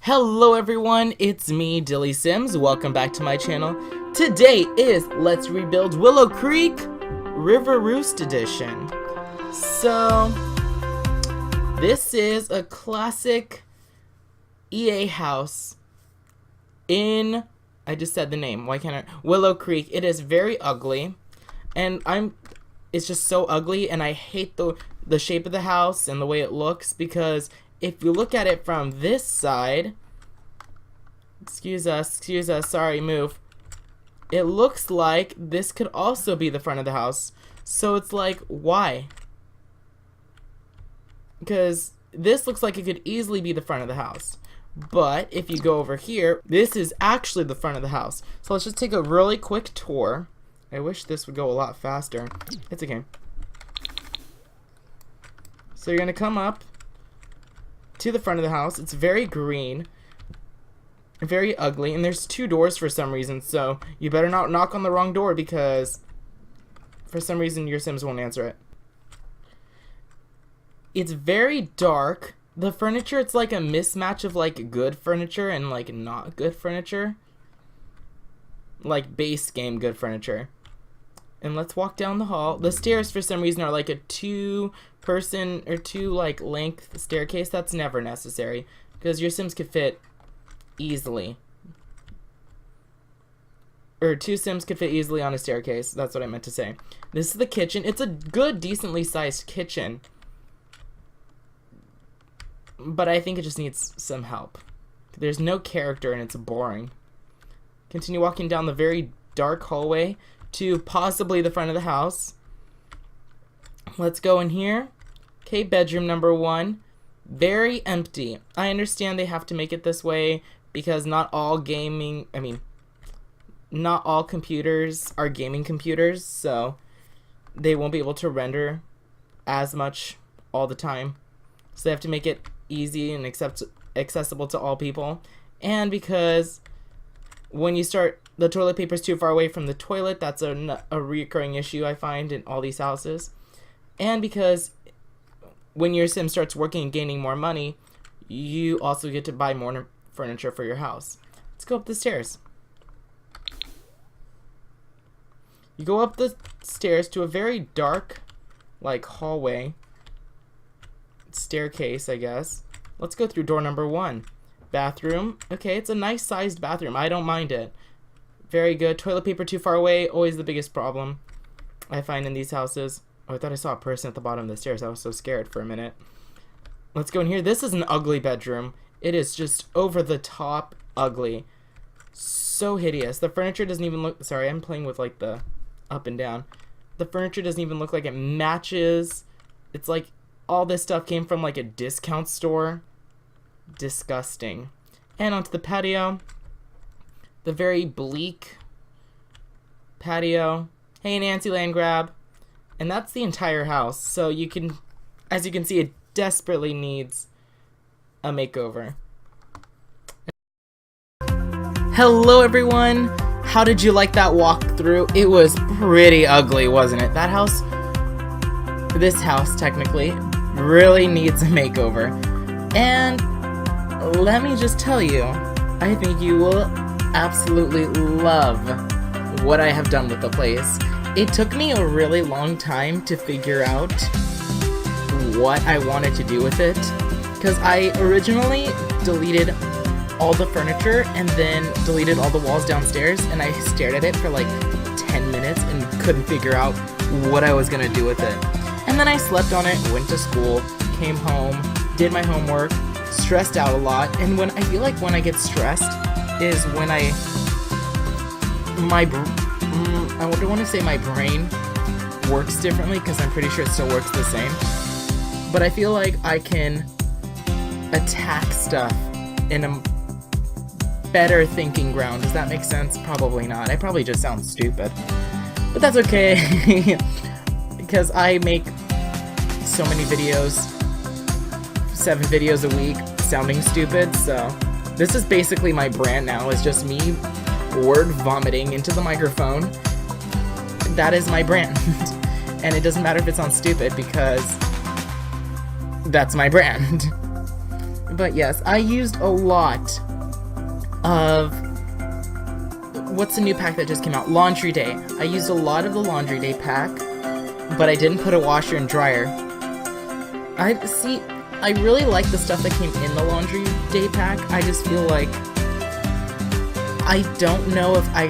Hello everyone, it's me, DillysSims. Welcome back to my channel. Today is Let's Rebuild Willow Creek River Roost Edition. So, this is a classic EA house in, I just said the name, why can't I? Willow Creek. It is very ugly, and it's just so ugly, and I hate the shape of the house and the way it looks, because if you look at it from this side, excuse us, sorry, move. It looks like this could also be the front of the house. So it's like, why? Because this looks like it could easily be the front of the house. But if you go over here, this is actually the front of the house. So let's just take a really quick tour. I wish this would go a lot faster. It's okay. So you're gonna come up to the front of the house. It's very green, very ugly, and there's two doors for some reason, so you better not knock on the wrong door, because for some reason your Sims won't answer it. It's very dark. The furniture, it's like a mismatch of like good furniture and like not good furniture, like base game good furniture. And let's walk down the hall. The stairs for some reason are like a two-person or two-like length staircase. That's never necessary, because your Sims could fit easily. Or two Sims could fit easily on a staircase. That's what I meant to say. This is the kitchen. It's a good, decently sized kitchen, but I think it just needs some help. There's no character and it's boring. Continue walking down the very dark hallway to possibly the front of the house. Let's go in here. Okay, bedroom number 1. Very empty. I understand they have to make it this way because not all computers are gaming computers, so they won't be able to render as much all the time. So they have to make it easy and accessible to all people. And because when you start, the toilet paper is too far away from the toilet. That's a recurring issue I find in all these houses. And because when your Sim starts working and gaining more money, you also get to buy more furniture for your house. Let's go up the stairs. You go up the stairs to a very dark, like, hallway. Staircase, I guess. Let's go through door number 1. Bathroom. Okay, it's a nice sized bathroom. I don't mind it. Very good. Toilet paper too far away. Always the biggest problem I find in these houses. Oh, I thought I saw a person at the bottom of the stairs. I was so scared for a minute. Let's go in here. This is an ugly bedroom. It is just over the top ugly. So hideous. The furniture doesn't even look... Sorry, I'm playing with like the up and down. The furniture doesn't even look like it matches. It's like all this stuff came from like a discount store. Disgusting. And onto the patio. The very bleak patio. Hey, Nancy land grab. And that's the entire house. So you can, as you can see, it desperately needs a makeover. Hello everyone. How did you like that walkthrough? It was pretty ugly, wasn't it? That house, this house technically, really needs a makeover. And let me just tell you, I think you will absolutely love what I have done with the place. It took me a really long time to figure out what I wanted to do with it, because I originally deleted all the furniture and then deleted all the walls downstairs, and I stared at it for like 10 minutes and couldn't figure out what I was gonna do with it. And then I slept on it, went to school, came home, did my homework, stressed out a lot, and when I feel like when I get stressed is when I don't want to say my brain works differently, because I'm pretty sure it still works the same, but I feel like I can attack stuff in a better thinking ground. Does that make sense? Probably not. I probably just sound stupid, but that's okay. Because I make so many videos, 7 videos a week, sounding stupid, so this is basically my brand now. It's just me word vomiting into the microphone. That is my brand. And it doesn't matter if it sounds stupid, because that's my brand. But yes, I used a lot of... What's the new pack that just came out? Laundry Day. I used a lot of the Laundry Day pack, but I didn't put a washer and dryer. I really like the stuff that came in the Laundry Day pack. I just feel like I don't know if I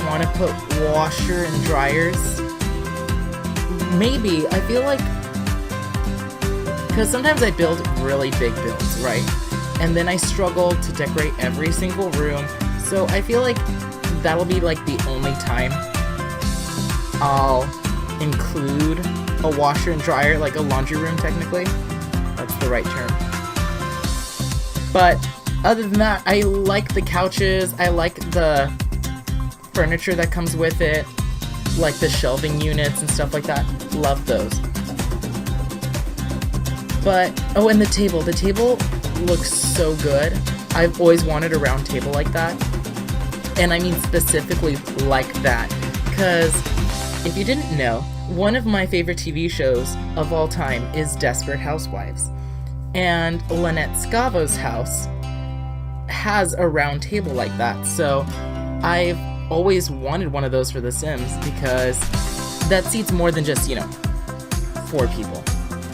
want to put washer and dryers. Maybe. I feel like... Because sometimes I build really big builds, right? And then I struggle to decorate every single room. So I feel like that'll be like the only time I'll include a washer and dryer, like a laundry room technically. That's the right term. But other than that, I like the couches, I like the furniture that comes with it, like the shelving units and stuff like that. Love those. But, oh, and the table. The table looks so good. I've always wanted a round table like that. And I mean specifically like that. Because if you didn't know, one of my favorite TV shows of all time is Desperate Housewives. And Lynette Scavo's house has a round table like that. So I've always wanted one of those for The Sims because that seats more than just, 4 people.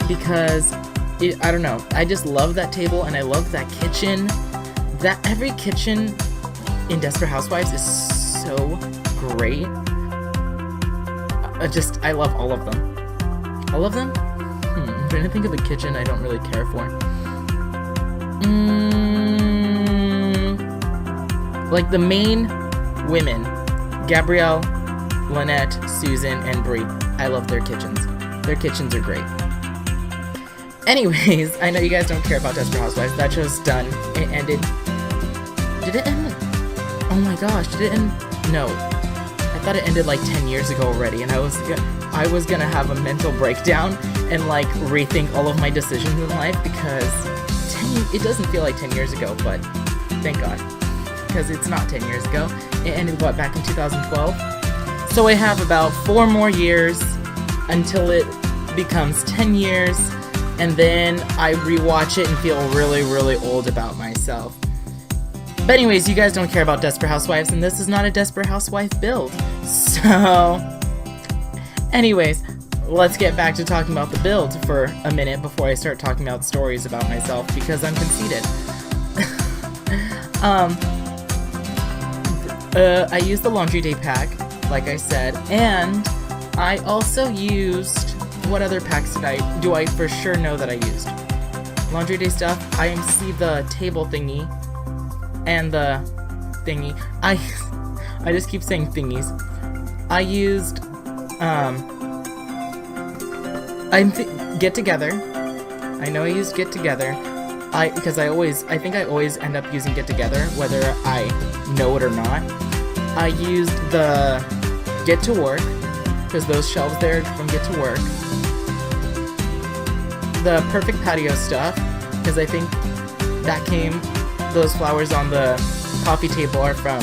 Because, I don't know, I just love that table and I love that kitchen. That every kitchen in Desperate Housewives is so great. I love all of them. All of them? I'm trying to think of a kitchen I don't really care for. Like the main women, Gabrielle, Lynette, Susan, and Brie. I love their kitchens. Their kitchens are great. Anyways, I know you guys don't care about Desperate Housewives. That show's done. It ended. Did it end? Oh my gosh, did it end? No. I thought it ended like 10 years ago already, and I was gonna have a mental breakdown and like rethink all of my decisions in life because it doesn't feel like 10 years ago, but thank God. Because it's not 10 years ago. It ended, back in 2012? So I have about 4 more years until it becomes 10 years, and then I rewatch it and feel really, really old about myself. But anyways, you guys don't care about Desperate Housewives, and this is not a Desperate Housewife build. So, anyways, let's get back to talking about the build for a minute before I start talking about stories about myself, because I'm conceited. I used the Laundry Day pack, like I said, and I also used... What other packs do I for sure know that I used? Laundry Day stuff. I see the table thingy and the thingy. I just keep saying thingies. I used Get Together. I know I used Get Together. Because I think I always end up using Get Together, whether I know it or not. I used the Get to Work, because those shelves there from Get to Work. The Perfect Patio stuff, because I think those flowers on the coffee table are from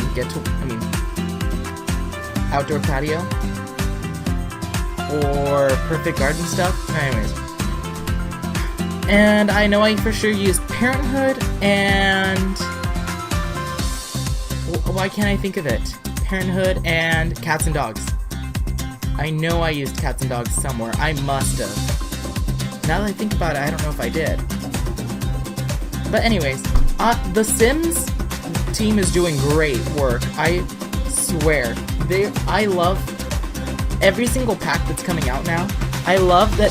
Outdoor Patio. Or Perfect Garden stuff. Anyways. And I know I for sure used Parenthood and... Why can't I think of it? Parenthood and Cats and Dogs. I know I used Cats and Dogs somewhere. I must have. Now that I think about it, I don't know if I did. But anyways, the Sims team is doing great work. I swear. I love every single pack that's coming out now. I love that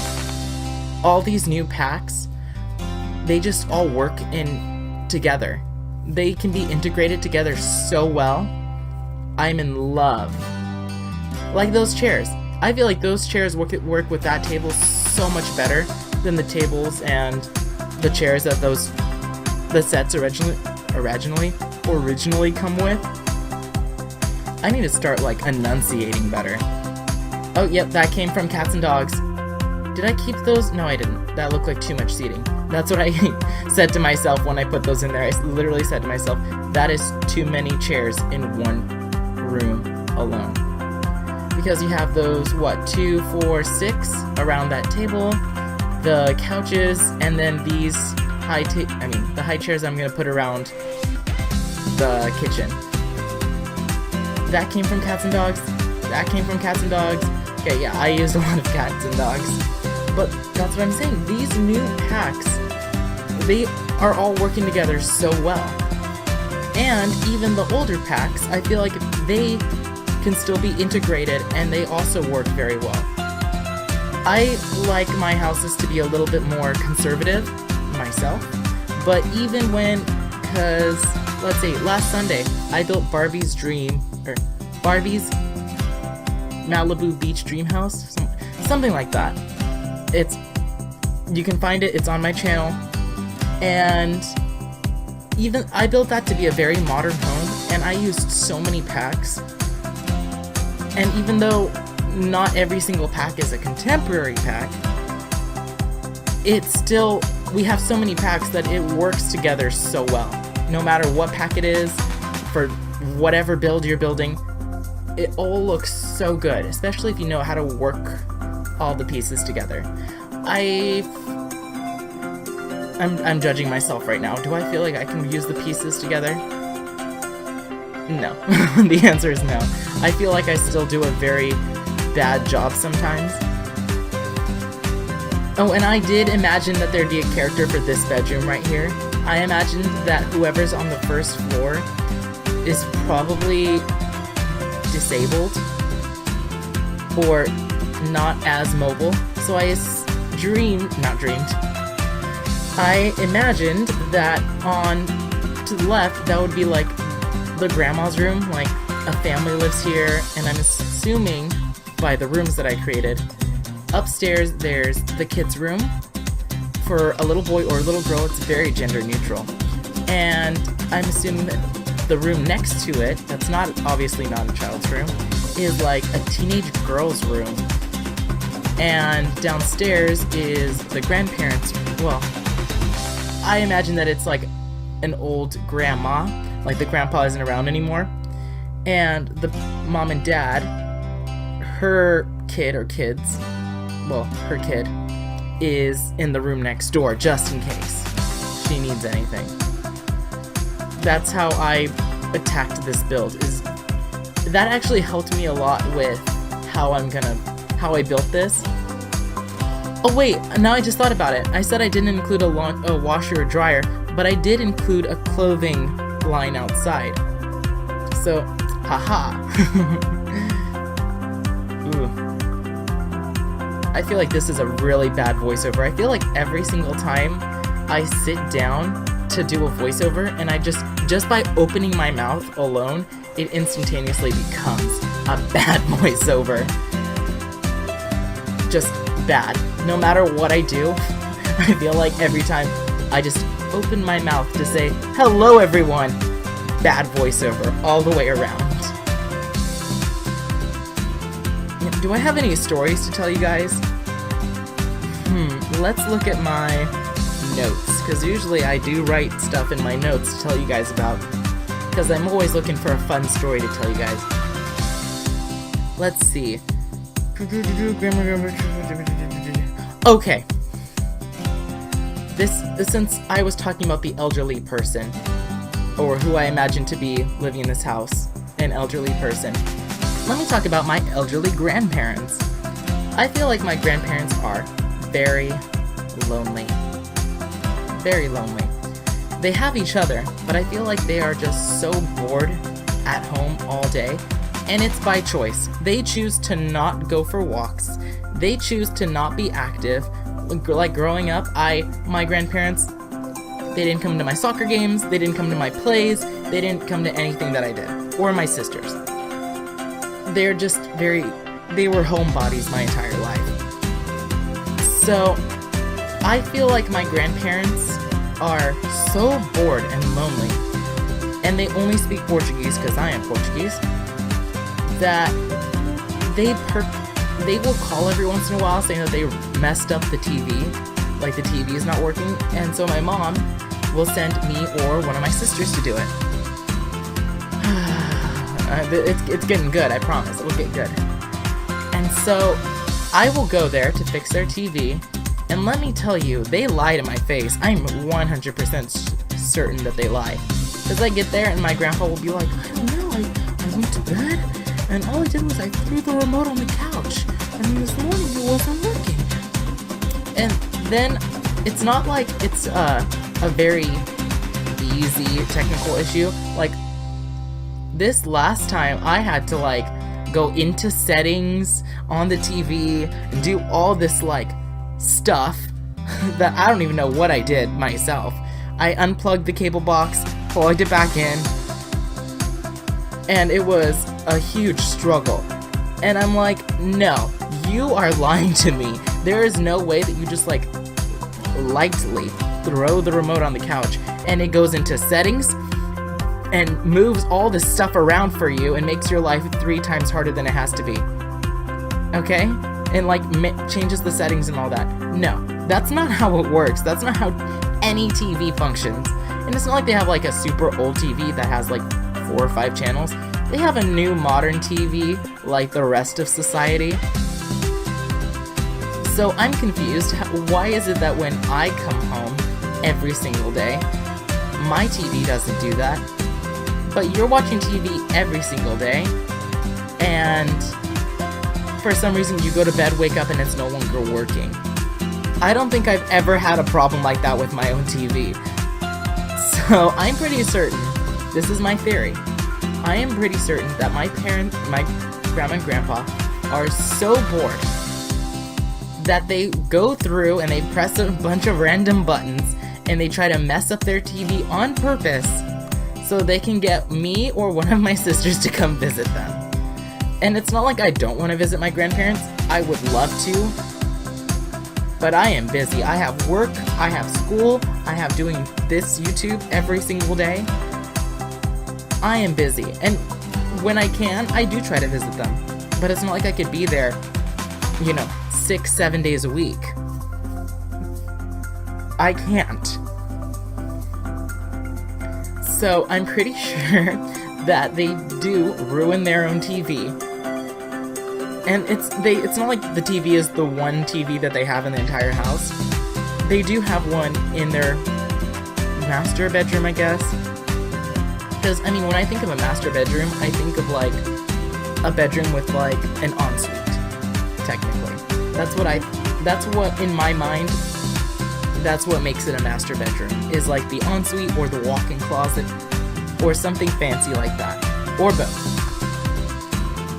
all these new packs, they just all work together. They can be integrated together so well. I'm in love. Like those chairs. I feel like those chairs work with that table so much better than the tables and the chairs that the sets originally come with. I need to start enunciating better. Oh, yep, that came from Cats and Dogs. Did I keep those? No, I didn't. That looked like too much seating. That's what I said to myself when I put those in there. I literally said to myself, that is too many chairs in one room alone. Because you have those, 2, 4, 6 around that table, the couches, and then these the high chairs I'm gonna put around the kitchen. That came from cats and dogs. That came from cats and dogs. Okay, yeah, I used a lot of cats and dogs. But that's what I'm saying. These new packs, they are all working together so well. And even the older packs, I feel like they can still be integrated and they also work very well. I like my houses to be a little bit more conservative myself, but even because let's say last Sunday I built Barbie's Malibu Beach Dream House, something like that. You can find it, it's on my channel, and even I built that to be a very modern home, and I used so many packs, and even though not every single pack is a contemporary pack, it's still, we have so many packs that it works together so well. No matter what pack it is, for whatever build you're building, it all looks so good, especially if you know how to work all the pieces together. I'm judging myself right now. Do I feel like I can use the pieces together? No. The answer is no. I feel like I still do a very bad job sometimes. Oh, and I did imagine that there'd be a character for this bedroom right here. I imagined that whoever's on the first floor is probably disabled or not as mobile. So I imagined that on to the left, that would be like the grandma's room, like a family lives here, and I'm assuming by the rooms that I created. Upstairs, there's the kids' room for a little boy or a little girl. It's very gender neutral. And I'm assuming that the room next to it, that's obviously not a child's room, is like a teenage girl's room. And downstairs is the grandparents', well, I imagine that it's like an old grandma, like the grandpa isn't around anymore. And the mom and dad, her kid or kids, well, her kid, is in the room next door just in case she needs anything. That's how I attacked this build. That actually helped me a lot with how I built this. Oh wait, now I just thought about it. I said I didn't include a washer or dryer, but I did include a clothing line outside. So, haha. Ooh. I feel like this is a really bad voiceover. I feel like every single time I sit down to do a voiceover, and I just by opening my mouth alone, it instantaneously becomes a bad voiceover. Just bad. No matter what I do, I feel like every time I just open my mouth to say, hello everyone, bad voiceover all the way around. Do I have any stories to tell you guys? Let's look at my notes, because usually I do write stuff in my notes to tell you guys about, because I'm always looking for a fun story to tell you guys. Let's see. Okay. Since I was talking about the elderly person, or who I imagine to be living in this house, an elderly person, let me talk about my elderly grandparents. I feel like my grandparents are very lonely. Very lonely. They have each other, but I feel like they are just so bored at home all day, and it's by choice. They choose to not go for walks. They choose to not be active. Like growing up, my grandparents, they didn't come to my soccer games, they didn't come to my plays, they didn't come to anything that I did, or my sisters. They were homebodies my entire life. So, I feel like my grandparents are so bored and lonely, and they only speak Portuguese because I am Portuguese, that they will call every once in a while saying that they messed up the TV, like the TV is not working, and so my mom will send me or one of my sisters to do it. It's getting good, I promise, it will get good. And so I will go there to fix their TV, And let me tell you, they lie to my face. I'm 100% certain that they lie. Because I get there and my grandpa will be like, I don't know, I went to bed and all I did was I threw the remote on the couch and then this morning it wasn't working. And then it's not like it's a very easy technical issue. Like this last time I had to like go into settings on the TV and do all this like stuff that I don't even know what I did myself. I unplugged the cable box, plugged it back in, and it was a huge struggle. And I'm like, no, you are lying to me. There is no way that you just like lightly throw the remote on the couch and it goes into settings and moves all this stuff around for you and makes your life 3 times harder than it has to be. Okay? And like changes the settings and all that. No, that's not how it works. That's not how any TV functions. And it's not like they have like a super old TV that has like 4 or 5 channels. They have a new modern TV like the rest of society. So I'm confused. Why is it that when I come home every single day, my TV doesn't do that? But you're watching TV every single day, and for some reason you go to bed, wake up, and it's no longer working. I don't think I've ever had a problem like that with my own TV. So I'm pretty certain, this is my theory, I am pretty certain that my grandma and grandpa are so bored that they go through and they press a bunch of random buttons and they try to mess up their TV on purpose so they can get me or one of my sisters to come visit them. And it's not like I don't want to visit my grandparents. I would love to, but I am busy. I have work, I have school, I have doing this YouTube every single day. I am busy, and when I can, I do try to visit them, but it's not like I could be there, 6-7 days a week. I can't. So I'm pretty sure that they do ruin their own TV. And it's not like the TV is the one TV that they have in the entire house. They do have one in their master bedroom, I guess. Because, when I think of a master bedroom, I think of, like, a bedroom with, like, an ensuite, technically. That's what, in my mind, that's what makes it a master bedroom, is, like, the ensuite or the walk-in closet, or something fancy like that, or both.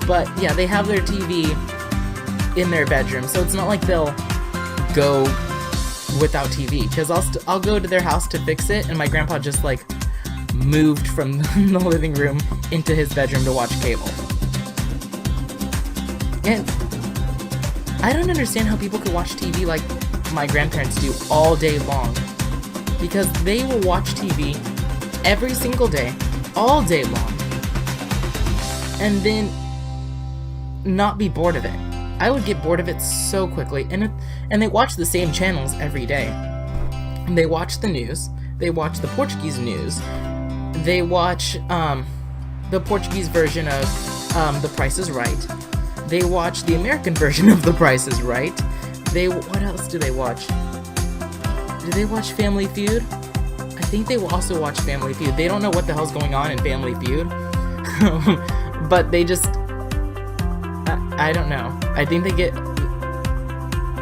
But, yeah, they have their TV in their bedroom, so it's not like they'll go without TV, because I'll go to their house to fix it, and my grandpa just, like, moved from the living room into his bedroom to watch cable. And I don't understand how people could watch TV like my grandparents do all day long, because they will watch TV every single day, all day long, and then not be bored of it. I would get bored of it so quickly, and they watch the same channels every day. And they watch the news, they watch the Portuguese news, they watch the Portuguese version of The Price is Right. They watch the American version of The Price is Right. What else do they watch? Do they watch Family Feud? I think they will also watch Family Feud. They don't know what the hell's going on in Family Feud. But they just... I don't know. I think they get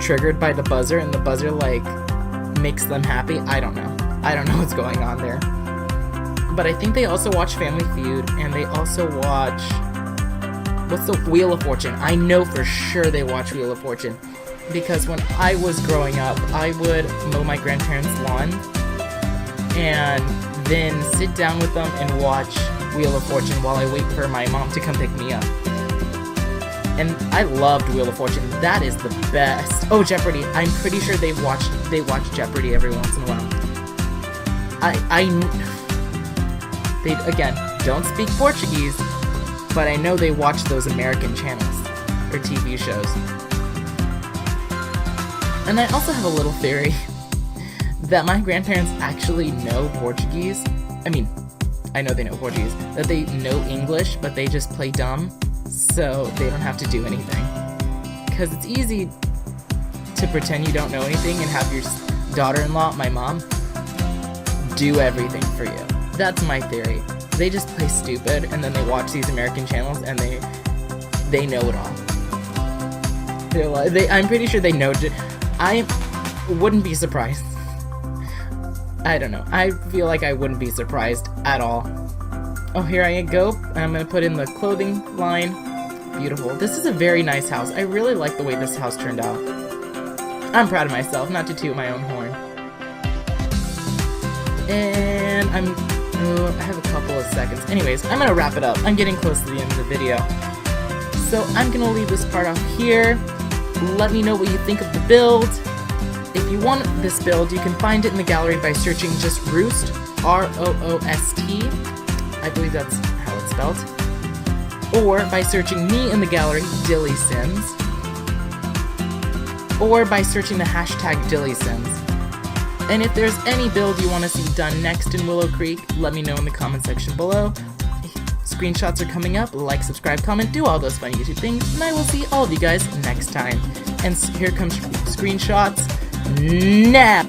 triggered by the buzzer, and the buzzer, like, makes them happy. I don't know. I don't know what's going on there. But I think they also watch Family Feud, and they also watch... What's the Wheel of Fortune? I know for sure they watch Wheel of Fortune. Because when I was growing up, I would mow my grandparents' lawn, and then sit down with them and watch Wheel of Fortune while I wait for my mom to come pick me up. And I loved Wheel of Fortune. That is the best. Oh, Jeopardy! I'm pretty sure they watch Jeopardy every once in a while. They, again, don't speak Portuguese, but I know they watch those American channels, or TV shows. And I also have a little theory that my grandparents actually know Portuguese. I know they know Portuguese. That they know English, but they just play dumb, so they don't have to do anything. Because it's easy to pretend you don't know anything and have your daughter-in-law, my mom, do everything for you. That's my theory. They just play stupid and then they watch these American channels and they know it all. I'm pretty sure they know. I wouldn't be surprised. I don't know. I feel like I wouldn't be surprised at all. Oh, here I go. I'm gonna put in the clothing line. Beautiful. This is a very nice house. I really like the way this house turned out. I'm proud of myself, not to toot my own horn. And I have a couple of seconds. Anyways, I'm gonna wrap it up. I'm getting close to the end of the video. So I'm gonna leave this part off here. Let me know what you think of the build. If you want this build, you can find it in the gallery by searching just Roost, R-O-O-S-T. I believe that's how it's spelled. Or by searching me in the gallery, DillysSims. Or by searching the hashtag DillysSims. And if there's any build you want to see done next in Willow Creek, let me know in the comment section below. Screenshots are coming up. Like, subscribe, comment, do all those fun YouTube things. And I will see all of you guys next time. And here comes screenshots now.